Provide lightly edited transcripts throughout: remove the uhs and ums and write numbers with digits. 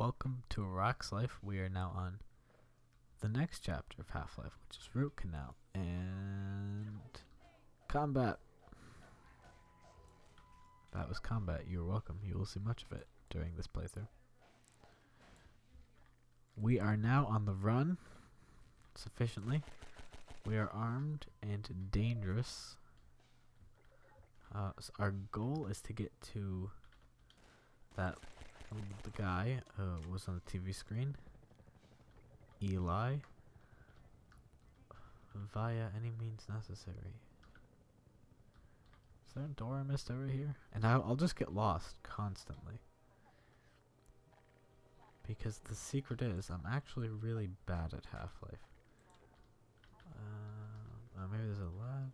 welcome to Rock's Life. We are now on the next chapter of Half-Life, which is Root Canal and combat. That was combat. You're welcome. You will see much of it during this playthrough. We are now on the run sufficiently. We are armed and dangerous. So our goal is to get to that the guy was on the TV screen. Eli. Via any means necessary. Is there a door I missed over here? And I'll just get lost constantly. Because the secret is, I'm actually really bad at Half-Life. Maybe there's a lab.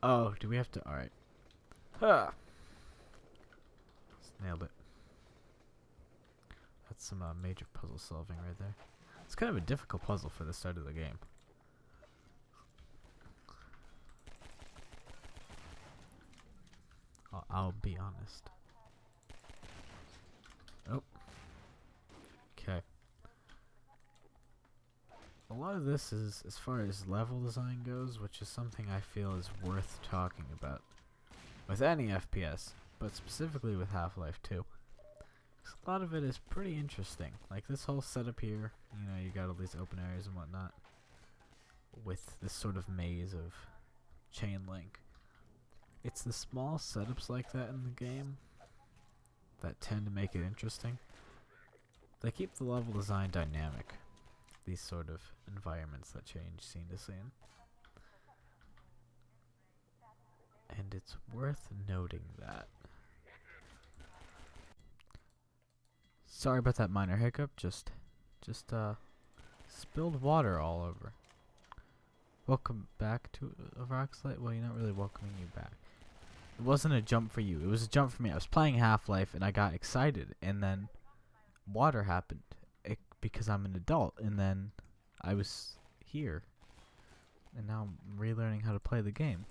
Oh, do we have to? Alright. Huh. Just nailed it. That's some major puzzle solving right there. It's kind of a difficult puzzle for the start of the game. I'll be honest. Oh. Okay. A lot of this is as far as level design goes, which is something I feel is worth talking about with any FPS, but specifically with Half-Life 2. A lot of it is pretty interesting. Like this whole setup here, you know, you got all these open areas and whatnot with this sort of maze of chain link. It's the small setups like that in the game that tend to make it interesting. They keep the level design dynamic. These sort of environments that change scene to scene. And it's worth noting that. Sorry about that minor hiccup, just spilled water all over. Welcome back to Rock's Life. Well, you're not really welcoming you back. It wasn't a jump for you, it was a jump for me. I was playing Half-Life and I got excited, and then water happened. Because I'm an adult, and then I was here, and now I'm relearning how to play the game.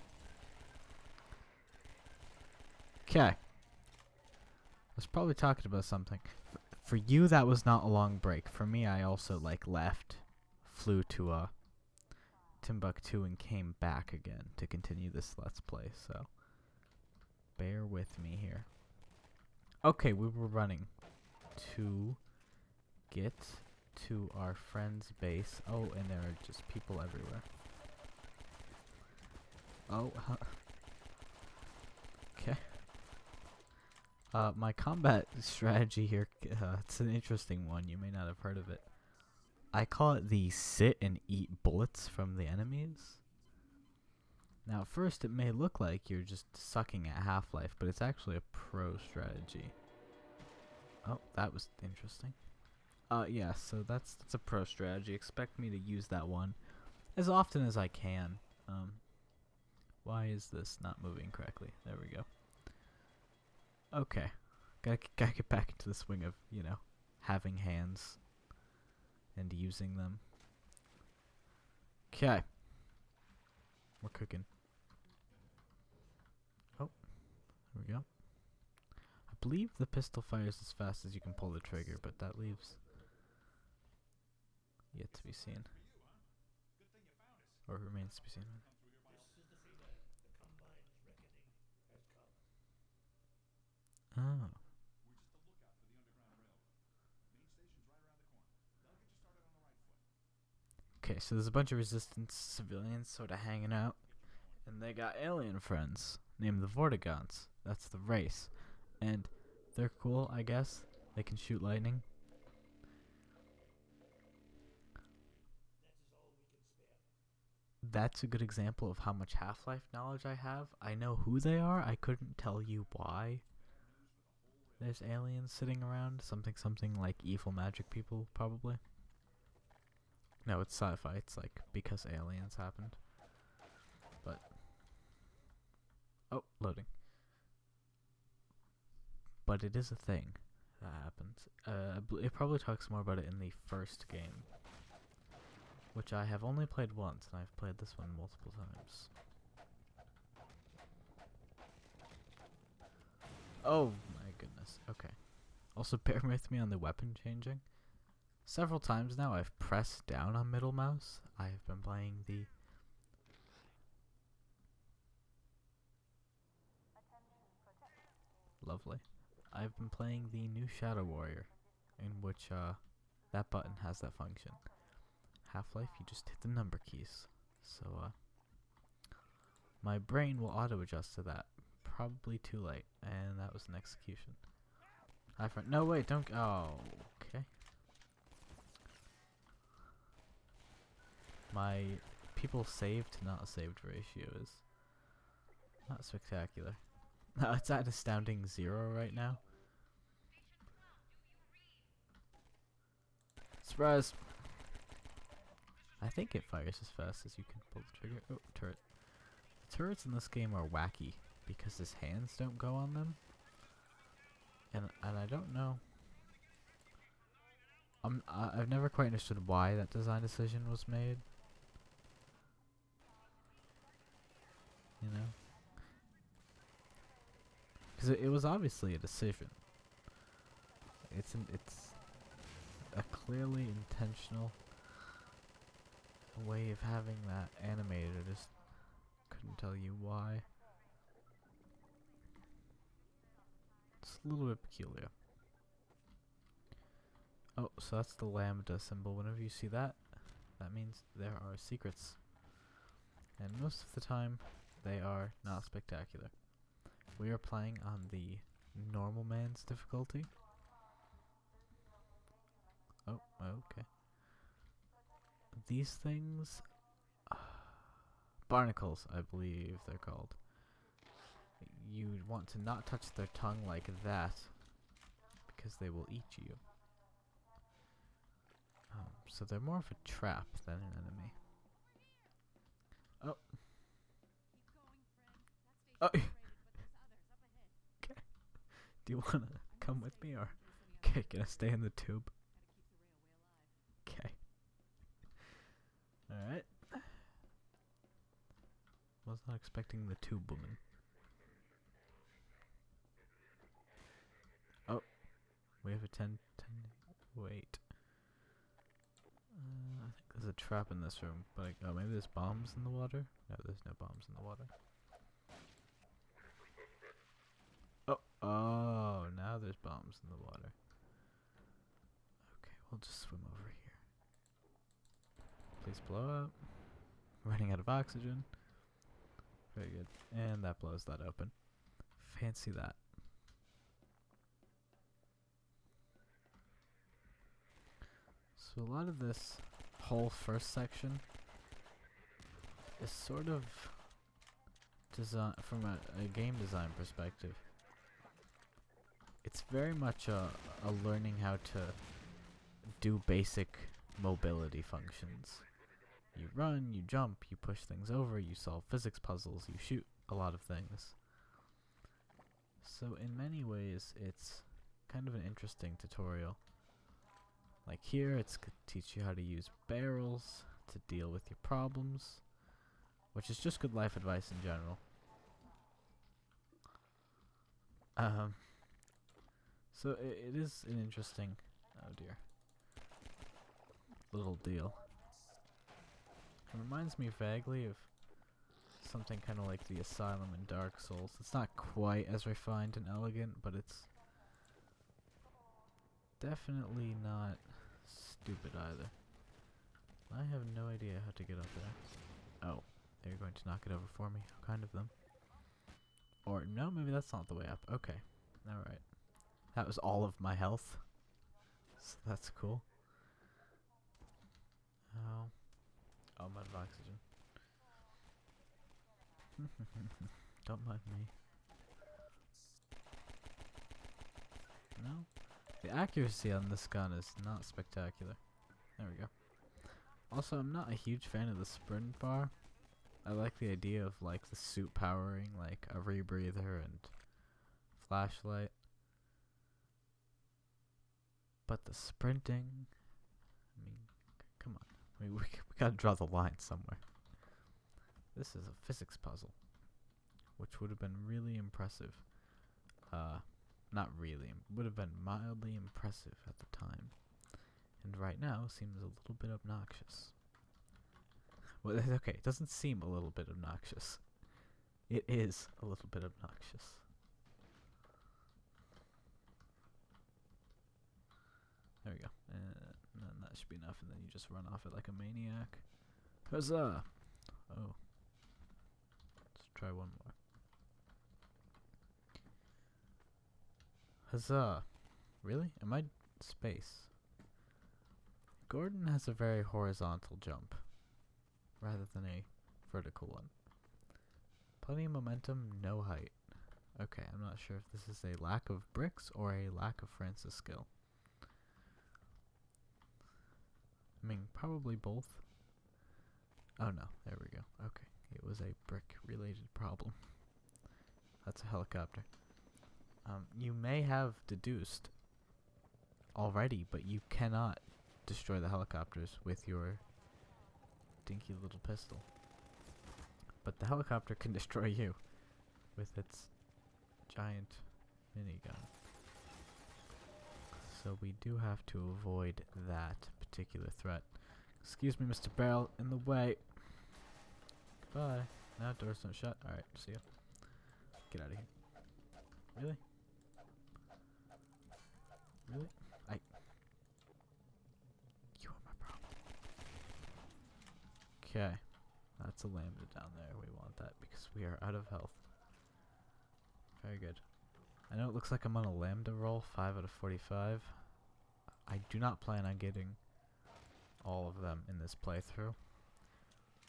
Okay. I was probably talking about something. For you, that was not a long break. For me, I also left, flew to Timbuktu, and came back again to continue this Let's Play. So bear with me here. Okay, we were running to get to our friend's base. Oh, and there are just people everywhere. Oh, okay. My combat strategy here, it's an interesting one. You may not have heard of it. I call it the sit and eat bullets from the enemies. Now, at first, it may look like you're just sucking at Half-Life, but it's actually a pro strategy. Oh, that was interesting. Yeah, so that's a pro strategy. Expect me to use that one as often as I can. Why is this not moving correctly? There we go. Okay. Gotta get back into the swing of, you know, having hands and using them. Okay. We're cooking. Oh, there we go. I believe the pistol fires as fast as you can pull the trigger, but that leaves yet to be seen. Or remains to be seen. Oh. Okay, so there's a bunch of resistance civilians sort of hanging out. And they got alien friends named the Vortigaunts. That's the race. And they're cool, I guess. They can shoot lightning. That's a good example of how much Half-Life knowledge I have. I know who they are. I couldn't tell you why there's aliens sitting around. Something like evil magic people, probably. No, it's sci-fi. It's like because aliens happened. But oh, loading. But it is a thing that happens. It probably talks more about it in the first game, which I have only played once, and I've played this one multiple times. Oh my goodness. Okay. Also, bear with me on the weapon changing. Several times now I've pressed down on middle mouse. I've been playing the... Lovely. I've been playing the new Shadow Warrior, in which that button has that function. Half-Life, you just hit the number keys. So my brain will auto-adjust to that. Probably too late, and that was an execution. Hi friend. No wait, don't. Oh, okay. My people saved to not saved ratio is not spectacular. It's at astounding 0 right now. Surprise! I think it fires as fast as you can pull the trigger. Oh, turret. The turrets in this game are wacky because his hands don't go on them. And I don't know. I've never quite understood why that design decision was made. You know? Because it was obviously a decision. It's a clearly intentional way of having that animated. I just couldn't tell you why. It's a little bit peculiar. Oh, so that's the lambda symbol. Whenever you see that, that means there are secrets. And most of the time, they are not spectacular. We are playing on the normal man's difficulty. Oh, okay. These things... barnacles, I believe they're called. You want to not touch their tongue like that, because they will eat you. So they're more of a trap than an enemy. Oh. Oh. Okay. Do you wanna come with me, or okay? Can I stay in the tube? Okay. All right. Was not expecting the tube woman. Oh, we have a 10. Wait. I think there's a trap in this room, but oh, maybe there's bombs in the water? No, there's no bombs in the water. Oh, now there's bombs in the water. Okay, we'll just swim over here. Please blow up. Running out of oxygen. Very good. And that blows that open. Fancy that. So a lot of this whole first section is sort of design from a game design perspective. It's very much a learning how to do basic mobility functions. You run, you jump, you push things over, you solve physics puzzles, you shoot a lot of things. So in many ways, it's kind of an interesting tutorial. Like here, it's to teach you how to use barrels to deal with your problems, which is just good life advice in general. So it is an interesting, oh dear, little deal. It reminds me vaguely of something kind of like the Asylum in Dark Souls. It's not quite as refined and elegant, but it's definitely not stupid either. I have no idea how to get up there. Oh, they're going to knock it over for me. How kind of them. Or no, maybe that's not the way up. Okay, alright. That was all of my health. So that's cool. Oh. Oh, I'm out of oxygen. Don't mind me. No? The accuracy on this gun is not spectacular. There we go. Also, I'm not a huge fan of the sprint bar. I like the idea of like the suit powering like a rebreather and flashlight. But the sprinting, I mean, come on. We gotta draw the line somewhere. This is a physics puzzle, which would have been really impressive not really. Would have been mildly impressive at the time. And right now seems a little bit obnoxious. Well, okay, it doesn't seem a little bit obnoxious. It is a little bit obnoxious. There we go. And then that should be enough, and then you just run off it like a maniac. Huzzah! Oh. Let's try one more. Huzzah! Really? Am I space? Gordon has a very horizontal jump, rather than a vertical one. Plenty of momentum, no height. Okay, I'm not sure if this is a lack of bricks or a lack of Francis skill. I mean, probably both. Oh no, there we go. Okay, it was a brick-related problem. That's a helicopter. You may have deduced already, but you cannot destroy the helicopters with your dinky little pistol. But the helicopter can destroy you with its giant minigun. So we do have to avoid that particular threat. Excuse me, Mr. Barrel, in the way. Goodbye. Now doors don't shut. Alright, see ya. Get out of here. Really? Really? You are my problem. Okay. That's a lambda down there. We want that because we are out of health. Very good. I know it looks like I'm on a lambda roll, 5 out of 45. I do not plan on getting all of them in this playthrough,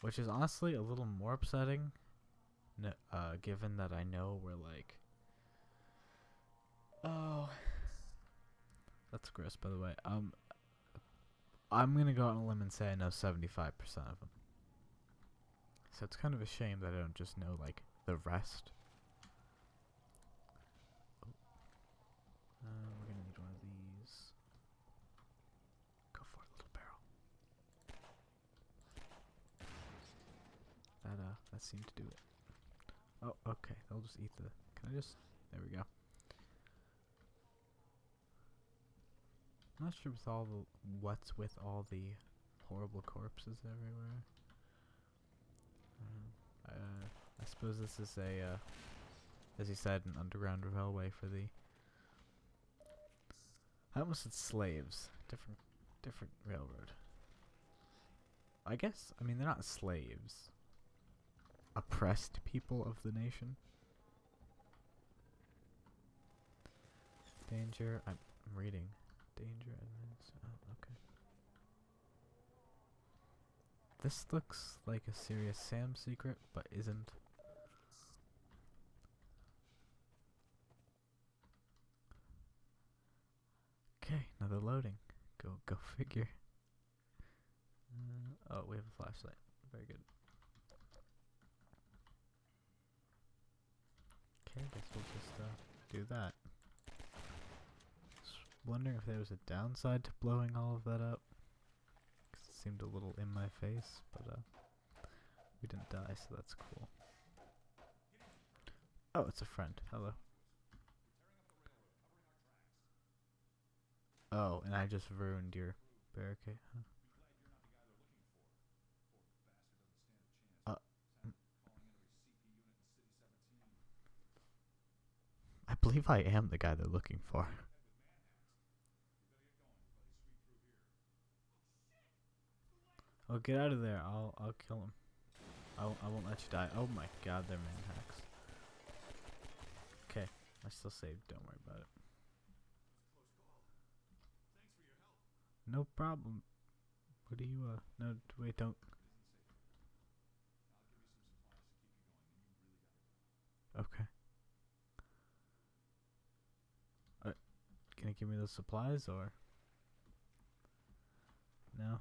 which is honestly a little more upsetting, given that I know we're like... Oh... That's gross, by the way. I'm gonna go out on a limb and say I know 75% of them. So it's kind of a shame that I don't just know, like, the rest. We're gonna need one of these. Go for it, little barrel. That seemed to do it. Oh, okay. They'll just eat the... Can I just... There we go. I'm not sure with all the... What's with all the horrible corpses everywhere. I suppose this is a, as you said, an underground railway for the... I almost said slaves. Different railroad. I guess, I mean, they're not slaves. Oppressed people of the nation. Danger, I'm reading. Danger, oh, okay. This looks like a Serious Sam secret, but isn't. Okay, another loading. Go figure. Oh, we have a flashlight. Very good. Okay, I guess we'll just do that. Just wondering if there was a downside to blowing all of that up. Cause it seemed a little in my face, but we didn't die, so that's cool. Oh, it's a friend. Hello. Oh, and I just ruined your barricade, huh? I believe I am the guy they're looking for. Oh, get out of there. I'll kill him. I won't let you die. Oh my god, they're manhacks. Okay, I still saved. Don't worry about it. No problem. What do you, no, wait, don't. Okay. Can you give me those supplies, or? No?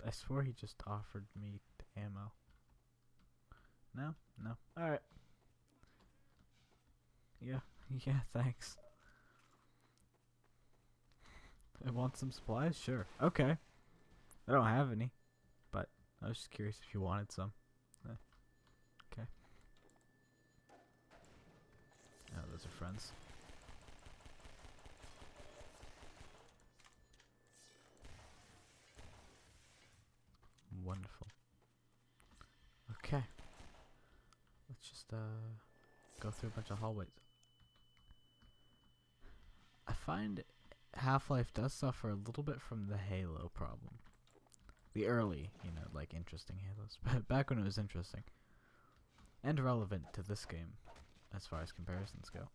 I swore he just offered me ammo. No? No. Alright. Yeah. Yeah, thanks. I want some supplies? Sure. Okay. I don't have any, but I was just curious if you wanted some. Okay. guys are friends. Wonderful. Okay. Let's just go through a bunch of hallways. I find Half-Life does suffer a little bit from the Halo problem. The early, like interesting Halos. Back when it was interesting. And relevant to this game, as far as comparisons go.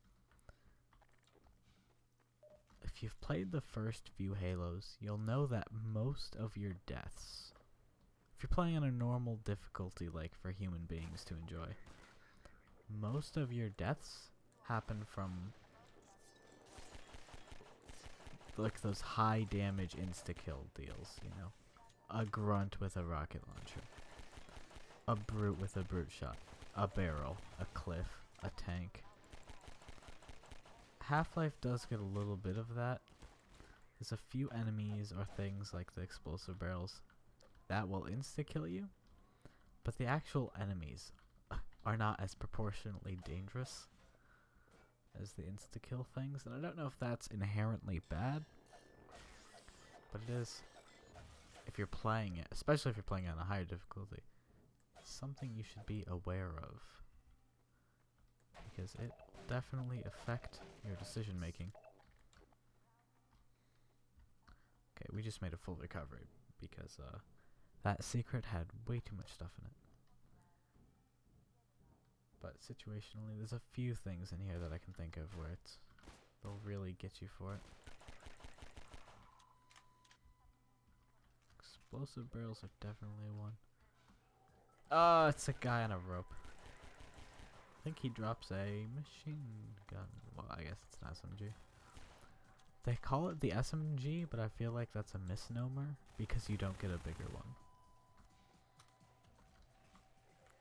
If you've played the first few Halos, you'll know that most of your deaths, if you're playing on a normal difficulty like for human beings to enjoy, most of your deaths happen from like those high damage insta-kill deals, A grunt with a rocket launcher. A brute with a brute shot. A barrel. A cliff. A tank. Half-Life does get a little bit of that. There's a few enemies or things like the explosive barrels that will insta-kill you, but the actual enemies are not as proportionately dangerous as the insta-kill things, and I don't know if that's inherently bad, but it is, if you're playing it, especially if you're playing it on a higher difficulty, something you should be aware of, because it will definitely affect your decision making. Okay, we just made a full recovery, because that secret had way too much stuff in it. But situationally, there's a few things in here that I can think of where they'll really get you for it. Explosive barrels are definitely one. Oh, it's a guy on a rope. I think he drops a machine gun. Well, I guess it's an SMG. They call it the SMG, but I feel like that's a misnomer because you don't get a bigger one.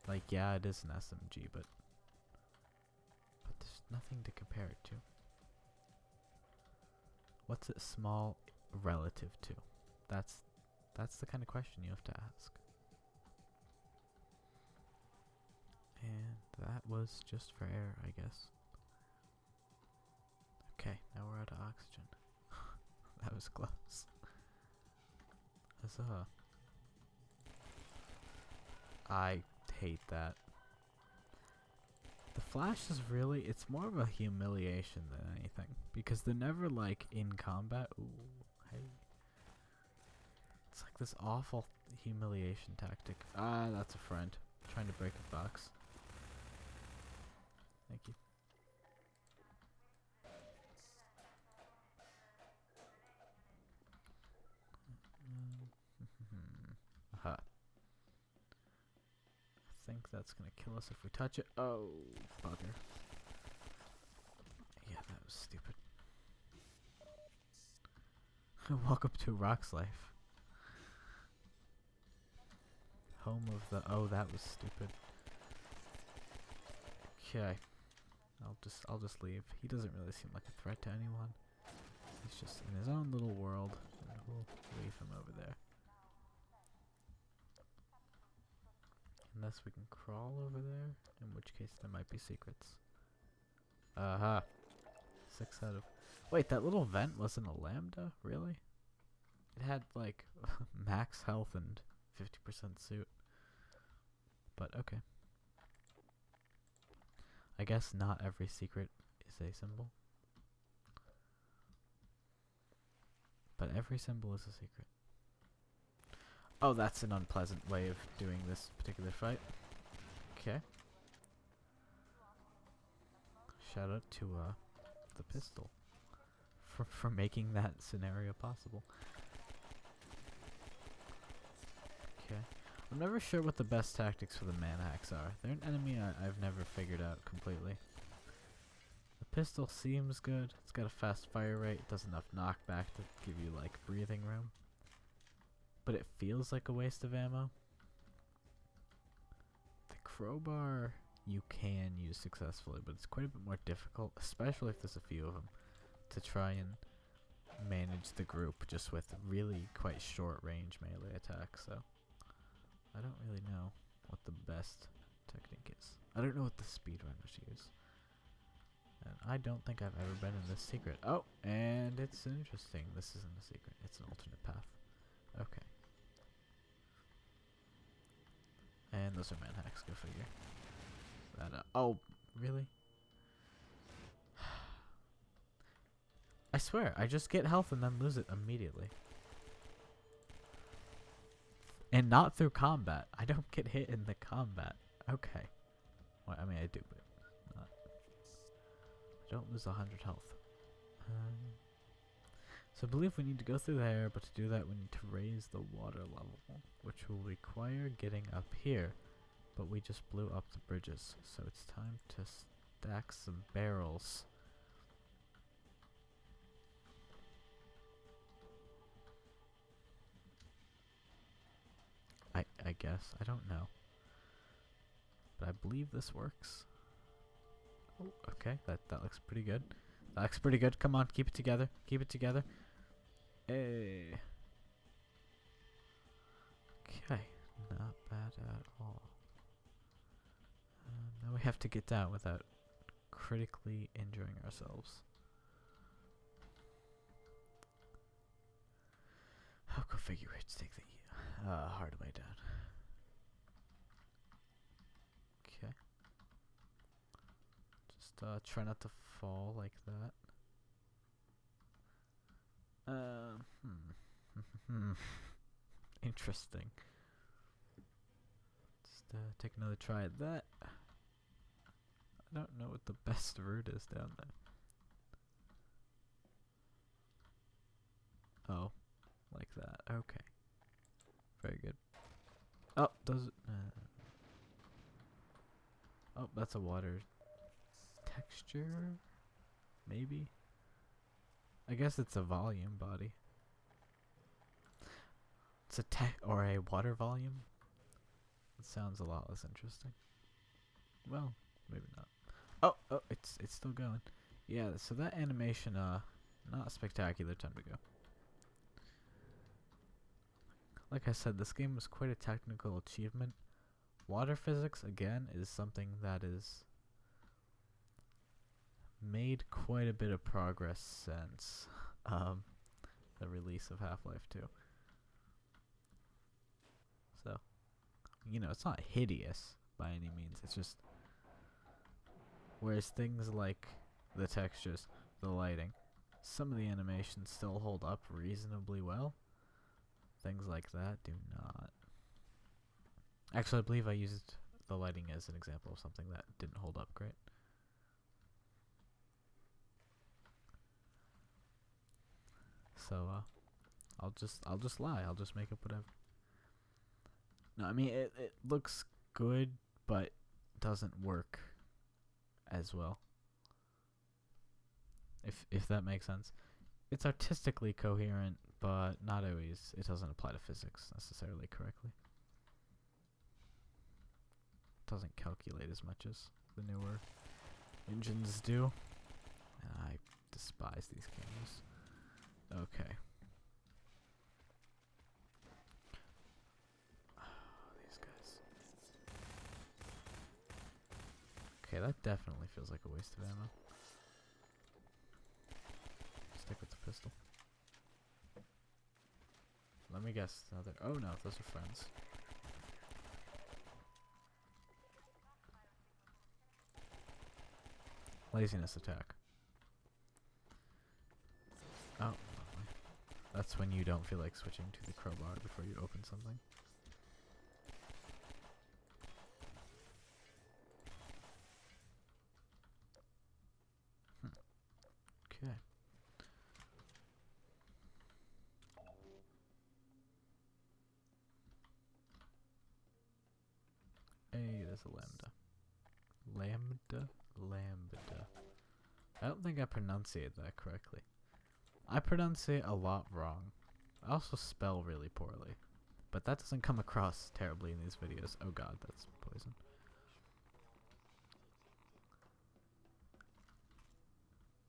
Like, yeah, it is an SMG, but there's nothing to compare it to. What's it small relative to? That's the kind of question you have to ask. And that was just for air, I guess. Okay, now we're out of oxygen. That was close. Huzzah. I hate that. The Flash is really, it's more of a humiliation than anything, because they're never like in combat. Ooh, hey. It's like this awful humiliation tactic. Ah, that's a friend. Trying to break a box. Thank you. Aha. I think that's gonna kill us if we touch it. Oh, bugger. Yeah, that was stupid. Welcome to Rock's life. Home of the... Oh, that was stupid. Okay. I'll just leave. He doesn't really seem like a threat to anyone. He's just in his own little world. And we'll leave him over there. Unless we can crawl over there, in which case there might be secrets. Aha. 6 out of... Wait, that little vent wasn't a lambda? Really? It had, like, max health and 50% suit. But, okay. I guess not every secret is a symbol. But every symbol is a secret. Oh, that's an unpleasant way of doing this particular fight. Okay. Shout out to the pistol for making that scenario possible. Okay. I'm never sure what the best tactics for the man-hacks are. They're an enemy I've never figured out completely. The pistol seems good. It's got a fast fire rate. It does enough knockback to give you like breathing room. But it feels like a waste of ammo. The crowbar you can use successfully, but it's quite a bit more difficult, especially if there's a few of them, to try and manage the group just with really quite short range melee attacks. So I don't really know what the best technique is. I don't know what the speedrunners use. And I don't think I've ever been in this secret. Oh, and it's interesting. This isn't a secret. It's an alternate path. Okay. And those are manhacks. Go figure. That, oh, really? I swear, I just get health and then lose it immediately. And not through combat. I don't get hit in the combat. Okay. Well, I mean, I do, but not. I don't lose 100 health. So I believe we need to go through there, but to do that we need to raise the water level, which will require getting up here. But we just blew up the bridges, so it's time to stack some barrels. I guess. I don't know. But I believe this works. Oh, okay, that looks pretty good. That looks pretty good. Come on, keep it together. Keep it together. Hey. Okay, not bad at all. Now we have to get down without critically injuring ourselves. How configurates take the hard way down. Okay. Just try not to fall like that. Interesting. Just take another try at that. I don't know what the best route is down there. Oh, like that. Okay. Very good. Oh, does it? Oh, that's a water texture? Maybe? I guess it's a volume body. It's a or a water volume? It sounds a lot less interesting. Well, maybe not. Oh, it's still going. Yeah, so that animation, not spectacular. Time to go. Like I said, this game was quite a technical achievement. Water physics, again, is something that is made quite a bit of progress since the release of Half-Life 2. So, you know, it's not hideous by any means. It's just, whereas things like the textures, the lighting, some of the animations still hold up reasonably well. Things like that do not. Actually, I believe I used the lighting as an example of something that didn't hold up great. So, I'll just lie. I'll just make up whatever. No, I mean, it looks good, but doesn't work as well. If that makes sense. It's artistically coherent, but not always. It doesn't apply to physics necessarily correctly. Doesn't calculate as much as the newer engines do. And I despise these cameras. Okay. These guys. Okay, that definitely feels like a waste of ammo. Stick with the pistol. Let me guess. Another. Oh no, those are friends. Laziness attack. Oh, lovely. That's when you don't feel like switching to the crowbar before you open something. Okay. Hey, there's a lambda. Lambda? Lambda. I don't think I pronunciated that correctly. I pronunciate a lot wrong. I also spell really poorly. But that doesn't come across terribly in these videos. Oh god, that's poison.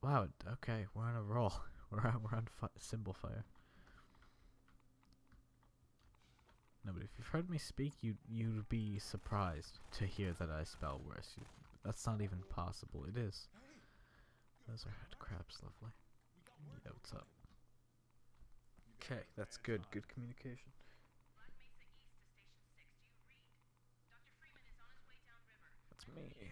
Wow, okay, we're on a roll. we're on symbol fire. No, but if you've heard me speak, you'd be surprised to hear that I spell worse. That's not even possible. It is. Those are head crabs, lovely. Yeah, what's up? Okay, that's good. Good communication. That's me.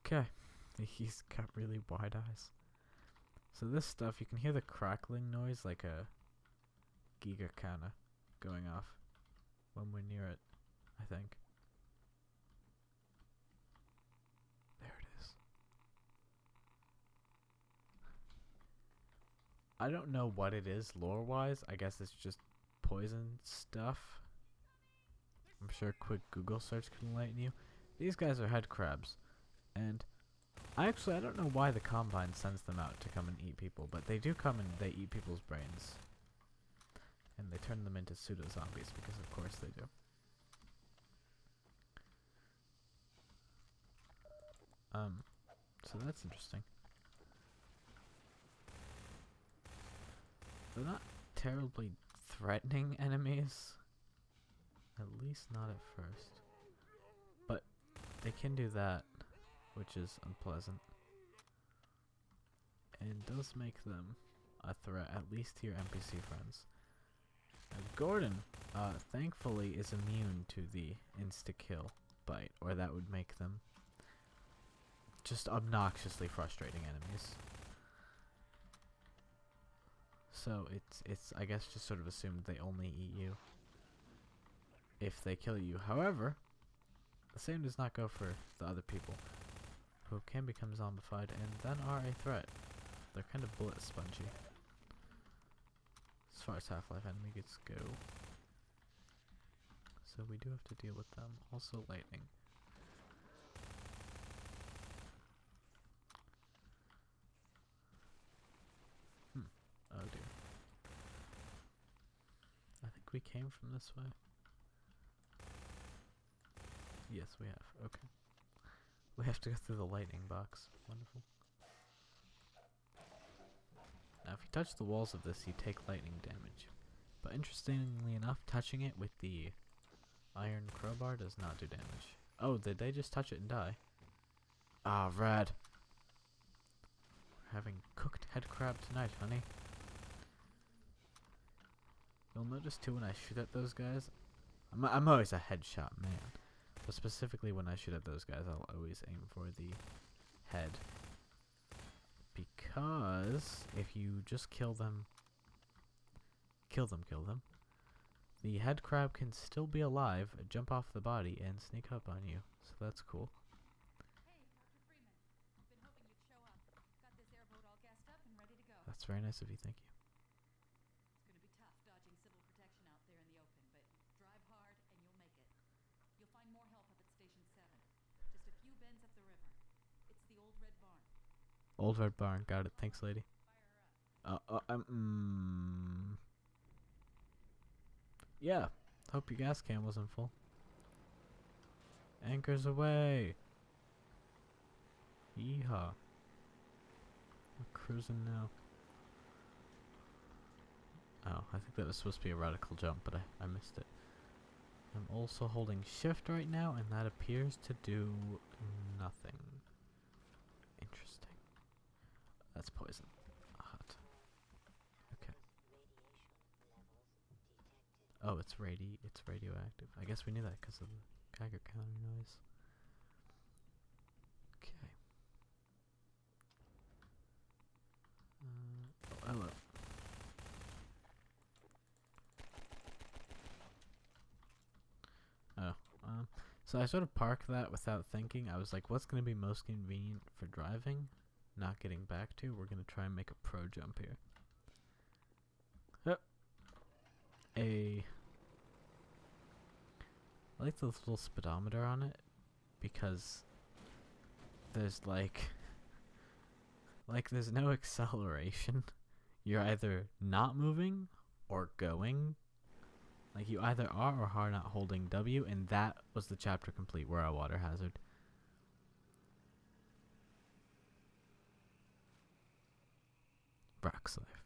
Okay. He's got really wide eyes. So this stuff, you can hear the crackling noise like a Giga kinda going off when we're near it, I think. There it is. I don't know what it is lore-wise. I guess it's just poison stuff. I'm sure a quick Google search can enlighten you. These guys are head crabs. And I don't know why the Combine sends them out to come and eat people, but they do come and they eat people's brains. And they turn them into pseudo-zombies, because of course they do. So that's interesting. They're not terribly threatening enemies. At least not at first. But they can do that, which is unpleasant. And does make them a threat, at least to your NPC friends. Gordon, thankfully, is immune to the insta-kill bite, or that would make them just obnoxiously frustrating enemies. So it's I guess just sort of assumed they only eat you if they kill you. However, the same does not go for the other people who can become zombified and then are a threat. They're kind of bullet spongy as far as Half-Life enemies go. So we do have to deal with them. Also lightning. Oh dear. I think we came from this way. Yes, we have. Okay. We have to go through the lightning box. Wonderful. Now, if you touch the walls of this, you take lightning damage. But interestingly enough, touching it with the iron crowbar does not do damage. Oh, did they just touch it and die? Ah, rad. We're having cooked head crab tonight, honey. You'll notice too when I shoot at those guys, I'm always a headshot man. But specifically when I shoot at those guys, I'll always aim for the head. Because if you just kill them, the head crab can still be alive, jump off the body, and sneak up on you. So that's cool. That's very nice of you, thank you. Old Red Barn, got it. Thanks, lady. Yeah. Hope your gas can wasn't full. Anchors away. Yeehaw. We're cruising now. Oh, I think that was supposed to be a radical jump, but I missed it. I'm also holding shift right now, and that appears to do nothing. Interesting. That's poison. Hot. Okay. Oh, it's radioactive. I guess we knew that because of the Geiger counter noise. Okay. Oh, hello. Oh, so I sort of parked that without thinking. I was like, what's going to be most convenient for driving? Not getting back to. We're going to try and make a pro jump here. I like the little speedometer on it because there's like there's no acceleration. You're either not moving or going. Like you either are or are not holding W, and that was the chapter complete. We're a water hazard. Brax life.